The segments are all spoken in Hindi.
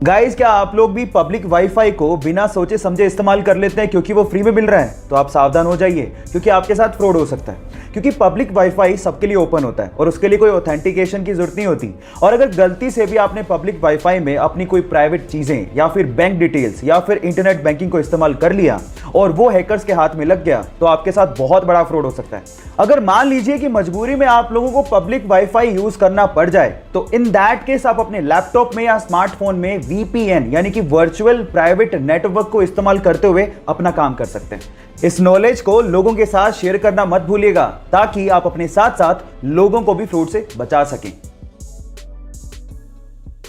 गाइस, क्या आप लोग भी पब्लिक वाईफाई को बिना सोचे समझे इस्तेमाल कर लेते हैं क्योंकि वो फ्री में मिल रहा है? तो आप सावधान हो जाइए क्योंकि आपके साथ फ्रॉड हो सकता है। क्योंकि पब्लिक वाईफाई सबके लिए ओपन होता है और उसके लिए कोई ऑथेंटिकेशन की जरूरत नहीं होती। और अगर गलती से भी आपने पब्लिक वाईफाई में अपनी कोई प्राइवेट चीजें या फिर बैंक डिटेल्स या फिर इंटरनेट बैंकिंग को इस्तेमाल कर लिया और वो हैकर्स के हाथ में लग गया तो आपके साथ बहुत बड़ा फ्रॉड हो सकता है। अगर मान लीजिए कि मजबूरी में आप लोगों को पब्लिक वाईफाई यूज करना पड़ जाए तो इन दैट केस आप अपने लैपटॉप में या स्मार्टफोन में वीपीएन यानी कि वर्चुअल प्राइवेट नेटवर्क को इस्तेमाल करते हुए अपना काम कर सकते हैं। इस नॉलेज को लोगों के साथ शेयर करना मत भूलिएगा ताकि आप अपने साथ साथ लोगों को भी फ्रॉड से बचा सकें।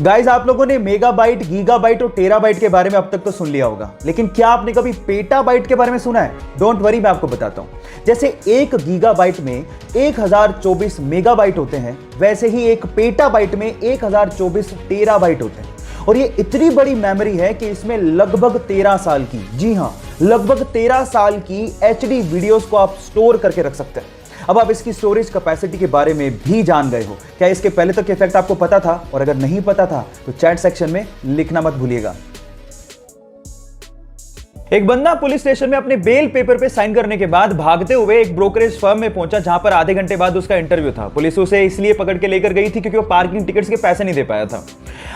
गाइस, आप लोगों ने मेगाबाइट, गीगाबाइट और टेराबाइट के बारे में अब तक तो सुन लिया होगा, लेकिन क्या आपने कभी पेटाबाइट के बारे में सुना है? डोंट वरी, मैं आपको बताता हूं। जैसे एक गीगाबाइट में 1024 मेगाबाइट होते हैं, वैसे ही एक पेटाबाइट में 1024 टेराबाइट होते हैं। और ये इतनी बड़ी मेमोरी है कि इसमें लगभग 13 साल की, जी हां, लगभग 13 साल की एचडी वीडियोस को आप स्टोर करके रख सकते हैं। अब आप इसकी स्टोरेज कैपेसिटी के बारे में भी जान गए हो। क्या इसके पहले तक के फैक्ट आपको पता था? और अगर नहीं पता था तो चैट सेक्शन में लिखना मत भूलिएगा। एक बंदा पुलिस स्टेशन में अपने बेल पेपर पे साइन करने के बाद भागते हुए एक ब्रोकरेज फर्म में पहुंचा जहां पर आधे घंटे बाद उसका इंटरव्यू था। पुलिस उसे इसलिए पकड़ के लेकर गई थी क्योंकि वो पार्किंग टिकट्स के पैसे नहीं दे पाया था।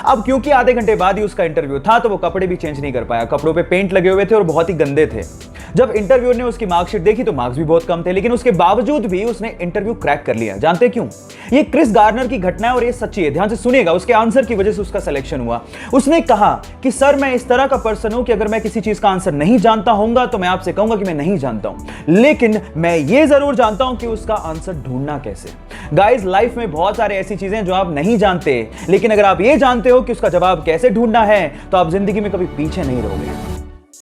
अब क्योंकि आधे घंटे बाद ही उसका इंटरव्यू था तो वो कपड़े भी चेंज नहीं कर पाया। कपड़ों पे पेंट लगे हुए थे और बहुत ही गंदे थे। जब इंटरव्यूअर ने उसकी मार्कशीट देखी तो मार्क्स भी बहुत कम थे, लेकिन उसके बावजूद भी उसने इंटरव्यू क्रैक कर लिया। जानते क्यों? ये क्रिस गार्नर की घटना है और ये सच्ची है। ध्यान से सुनिएगा। उसके आंसर की वजह से उसका सिलेक्शन हुआ। उसने कहा कि सर, मैं इस तरह का पर्सन हूं कि अगर मैं किसी चीज का आंसर नहीं जानता होऊंगा तो मैं आपसे कहूंगा कि मैं नहीं जानता हूं, लेकिन मैं ये जरूर जानता हूं कि उसका आंसर ढूंढना कैसे। गाइस, लाइफ में बहुत सारे ऐसी चीजें जो आप नहीं जानते, लेकिन अगर आप ये जानते हो कि उसका जवाब कैसे ढूंढना है तो आप जिंदगी में कभी पीछे नहीं रहोगे।